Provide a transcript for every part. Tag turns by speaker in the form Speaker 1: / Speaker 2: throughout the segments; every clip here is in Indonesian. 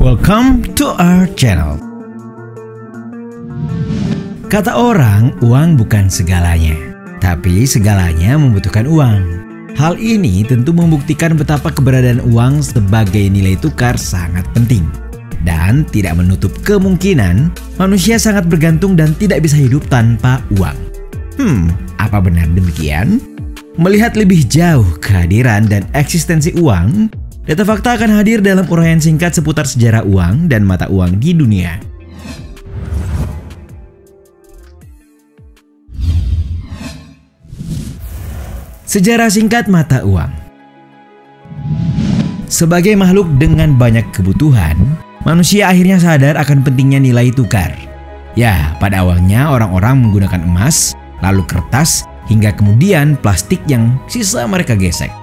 Speaker 1: Welcome to our channel. Kata orang, uang bukan segalanya, tapi segalanya membutuhkan uang. Hal ini tentu membuktikan betapa keberadaan uang sebagai nilai tukar sangat penting. Dan tidak menutup kemungkinan manusia sangat bergantung dan tidak bisa hidup tanpa uang. Apa benar demikian? Melihat lebih jauh kehadiran dan eksistensi uang, data fakta akan hadir dalam uraian singkat seputar sejarah uang dan mata uang di dunia. Sejarah singkat mata uang. Sebagai makhluk dengan banyak kebutuhan, manusia akhirnya sadar akan pentingnya nilai tukar. Ya, pada awalnya orang-orang menggunakan emas, lalu kertas, hingga kemudian plastik yang sisa mereka gesek.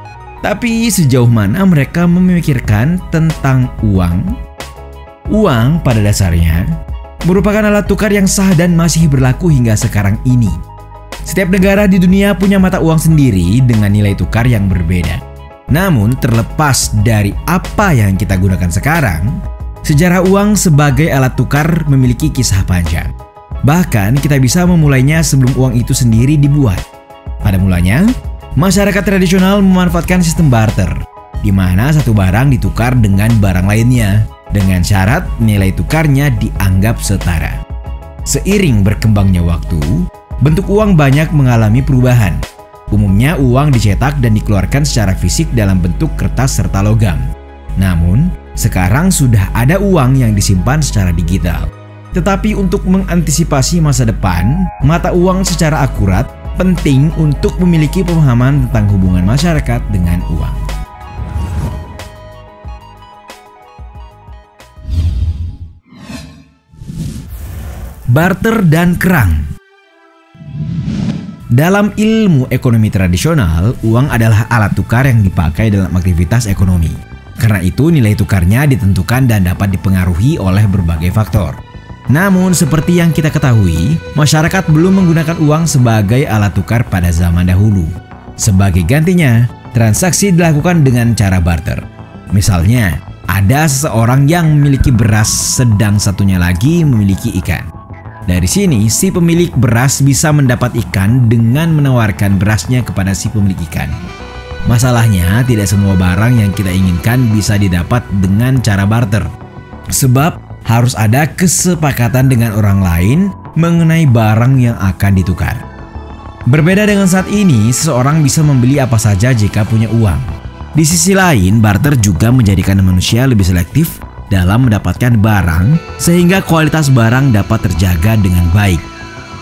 Speaker 1: Tapi sejauh mana mereka memikirkan tentang uang? Uang pada dasarnya merupakan alat tukar yang sah dan masih berlaku hingga sekarang ini. Setiap negara di dunia punya mata uang sendiri dengan nilai tukar yang berbeda. Namun terlepas dari apa yang kita gunakan sekarang, sejarah uang sebagai alat tukar memiliki kisah panjang. Bahkan kita bisa memulainya sebelum uang itu sendiri dibuat. Pada mulanya, masyarakat tradisional memanfaatkan sistem barter, di mana satu barang ditukar dengan barang lainnya, dengan syarat nilai tukarnya dianggap setara. Seiring berkembangnya waktu, bentuk uang banyak mengalami perubahan. Umumnya uang dicetak dan dikeluarkan secara fisik dalam bentuk kertas serta logam. Namun, sekarang sudah ada uang yang disimpan secara digital. Tetapi untuk mengantisipasi masa depan, mata uang secara akurat penting untuk memiliki pemahaman tentang hubungan masyarakat dengan uang. Barter dan kerang. Dalam ilmu ekonomi tradisional, uang adalah alat tukar yang dipakai dalam aktivitas ekonomi. Karena itu nilai tukarnya ditentukan dan dapat dipengaruhi oleh berbagai faktor. Namun seperti yang kita ketahui, masyarakat belum menggunakan uang sebagai alat tukar pada zaman dahulu. Sebagai gantinya, transaksi dilakukan dengan cara barter. Misalnya, ada seseorang yang memiliki beras sedang satunya lagi memiliki ikan. Dari sini, si pemilik beras bisa mendapat ikan dengan menawarkan berasnya kepada si pemilik ikan. Masalahnya, tidak semua barang yang kita inginkan bisa didapat dengan cara barter. Sebab harus ada kesepakatan dengan orang lain mengenai barang yang akan ditukar. Berbeda dengan saat ini, seseorang bisa membeli apa saja jika punya uang. Di sisi lain, barter juga menjadikan manusia lebih selektif dalam mendapatkan barang sehingga kualitas barang dapat terjaga dengan baik.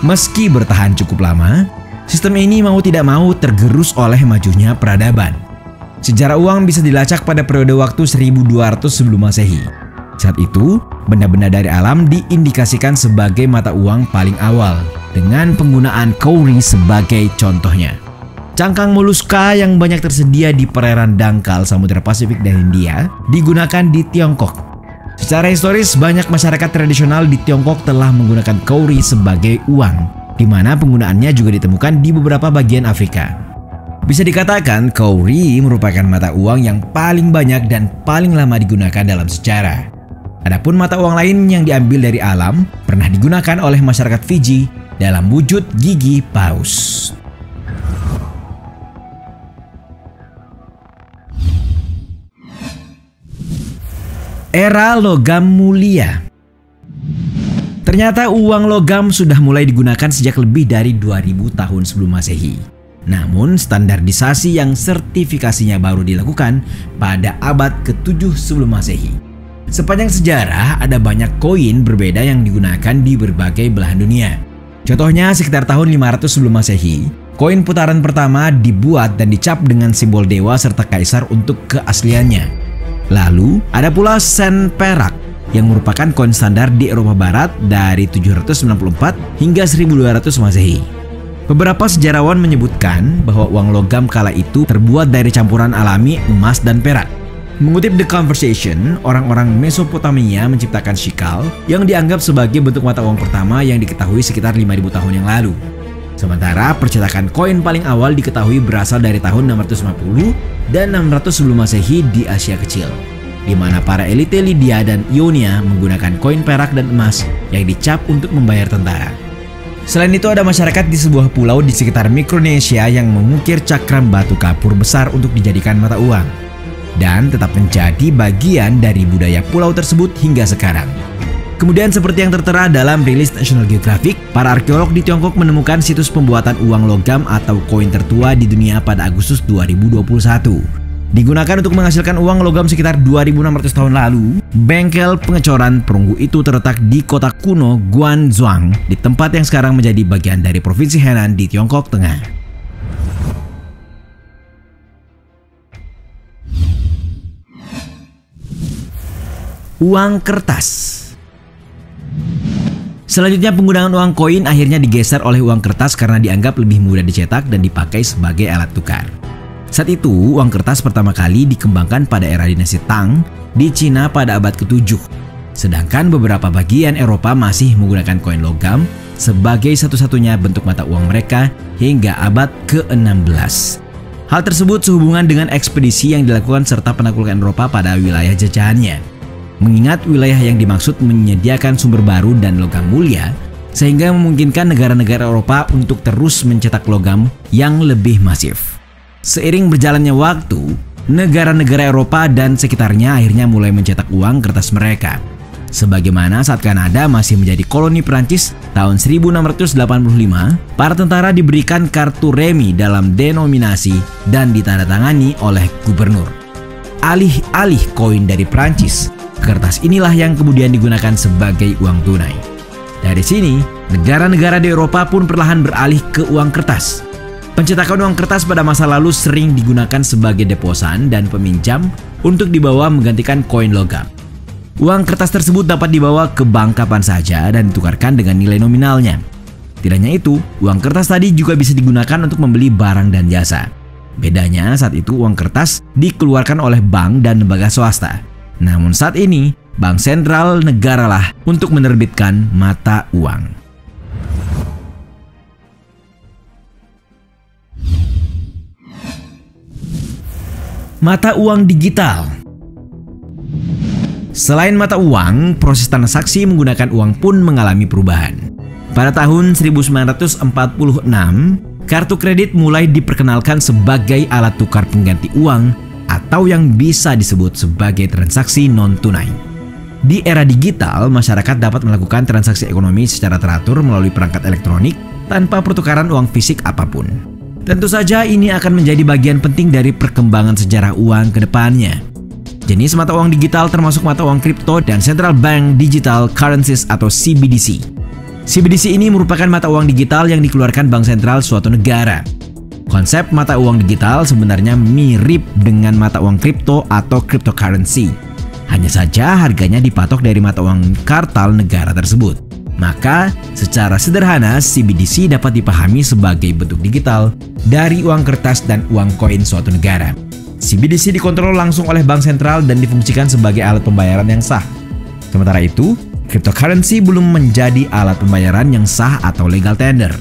Speaker 1: Meski bertahan cukup lama, sistem ini mau tidak mau tergerus oleh majunya peradaban. Sejarah uang bisa dilacak pada periode waktu 1200 sebelum Masehi. Saat itu, benda-benda dari alam diindikasikan sebagai mata uang paling awal dengan penggunaan kauri sebagai contohnya. Cangkang moluska yang banyak tersedia di perairan dangkal Samudra Pasifik dan Hindia digunakan di Tiongkok. Secara historis, banyak masyarakat tradisional di Tiongkok telah menggunakan kauri sebagai uang, di mana penggunaannya juga ditemukan di beberapa bagian Afrika. Bisa dikatakan kauri merupakan mata uang yang paling banyak dan paling lama digunakan dalam sejarah. Adapun mata uang lain yang diambil dari alam pernah digunakan oleh masyarakat Fiji dalam wujud gigi paus. Era logam mulia. Ternyata uang logam sudah mulai digunakan sejak lebih dari 2000 tahun sebelum Masehi. Namun standarisasi yang sertifikasinya baru dilakukan pada abad ke-7 sebelum Masehi. Sepanjang sejarah, ada banyak koin berbeda yang digunakan di berbagai belahan dunia. Contohnya, sekitar tahun 500 sebelum Masehi, koin putaran pertama dibuat dan dicap dengan simbol dewa serta kaisar untuk keasliannya. Lalu, ada pula sen perak yang merupakan koin standar di Eropa Barat dari 794 hingga 1200 Masehi. Beberapa sejarawan menyebutkan bahwa uang logam kala itu terbuat dari campuran alami emas dan perak. Mengutip The Conversation, orang-orang Mesopotamia menciptakan shikal yang dianggap sebagai bentuk mata uang pertama yang diketahui sekitar 5000 tahun yang lalu. Sementara percetakan koin paling awal diketahui berasal dari tahun 650 dan 600 sebelum Masehi di Asia Kecil. di mana para elite Lydia dan Ionia menggunakan koin perak dan emas yang dicap untuk membayar tentara. Selain itu ada masyarakat di sebuah pulau di sekitar Mikronesia yang mengukir cakram batu kapur besar untuk dijadikan mata uang, dan tetap menjadi bagian dari budaya pulau tersebut hingga sekarang. Kemudian seperti yang tertera dalam rilis National Geographic, para arkeolog di Tiongkok menemukan situs pembuatan uang logam atau koin tertua di dunia pada Agustus 2021. Digunakan untuk menghasilkan uang logam sekitar 2.600 tahun lalu, bengkel pengecoran perunggu itu terletak di kota kuno Guanzhong, di tempat yang sekarang menjadi bagian dari Provinsi Henan di Tiongkok Tengah. Uang kertas. Selanjutnya penggunaan uang koin akhirnya digeser oleh uang kertas karena dianggap lebih mudah dicetak dan dipakai sebagai alat tukar. Saat itu, uang kertas pertama kali dikembangkan pada era dinasti Tang di Cina pada abad ke-7. Sedangkan beberapa bagian Eropa masih menggunakan koin logam sebagai satu-satunya bentuk mata uang mereka hingga abad ke-16. Hal tersebut sehubungan dengan ekspedisi yang dilakukan serta penaklukan Eropa pada wilayah jajahannya. Mengingat wilayah yang dimaksud menyediakan sumber baru dan logam mulia, sehingga memungkinkan negara-negara Eropa untuk terus mencetak logam yang lebih masif. Seiring berjalannya waktu, negara-negara Eropa dan sekitarnya akhirnya mulai mencetak uang kertas mereka. Sebagaimana saat Kanada masih menjadi koloni Prancis tahun 1685, para tentara diberikan kartu remi dalam denominasi dan ditandatangani oleh gubernur. Alih-alih koin dari Prancis, kertas inilah yang kemudian digunakan sebagai uang tunai. Dari sini, negara-negara di Eropa pun perlahan beralih ke uang kertas. Pencetakan uang kertas pada masa lalu sering digunakan sebagai deposan dan peminjam untuk dibawa menggantikan koin logam. Uang kertas tersebut dapat dibawa ke bank kapan saja dan ditukarkan dengan nilai nominalnya. Tidak hanya itu, uang kertas tadi juga bisa digunakan untuk membeli barang dan jasa. Bedanya saat itu uang kertas dikeluarkan oleh bank dan lembaga swasta. Namun saat ini, bank sentral negara lah untuk menerbitkan mata uang. Mata uang digital. Selain mata uang, proses transaksi menggunakan uang pun mengalami perubahan. Pada tahun 1946, kartu kredit mulai diperkenalkan sebagai alat tukar pengganti uang atau yang bisa disebut sebagai transaksi non-tunai. Di era digital, masyarakat dapat melakukan transaksi ekonomi secara teratur melalui perangkat elektronik tanpa pertukaran uang fisik apapun. Tentu saja ini akan menjadi bagian penting dari perkembangan sejarah uang ke depannya. Jenis mata uang digital termasuk mata uang kripto dan Central Bank Digital Currencies atau CBDC. CBDC ini merupakan mata uang digital yang dikeluarkan bank sentral suatu negara. Konsep mata uang digital sebenarnya mirip dengan mata uang kripto atau cryptocurrency. Hanya saja harganya dipatok dari mata uang kartal negara tersebut. Maka, secara sederhana, CBDC dapat dipahami sebagai bentuk digital dari uang kertas dan uang koin suatu negara. CBDC dikontrol langsung oleh bank sentral dan difungsikan sebagai alat pembayaran yang sah. Sementara itu, cryptocurrency belum menjadi alat pembayaran yang sah atau legal tender.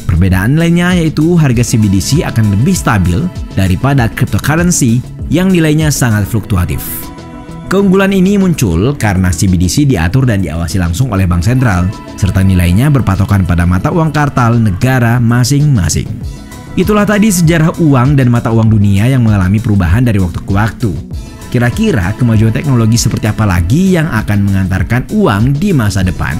Speaker 1: Perbedaan lainnya yaitu harga CBDC akan lebih stabil daripada cryptocurrency yang nilainya sangat fluktuatif. Keunggulan ini muncul karena CBDC diatur dan diawasi langsung oleh bank sentral, serta nilainya berpatokan pada mata uang kartal negara masing-masing. Itulah tadi sejarah uang dan mata uang dunia yang mengalami perubahan dari waktu ke waktu. Kira-kira kemajuan teknologi seperti apa lagi yang akan mengantarkan uang di masa depan?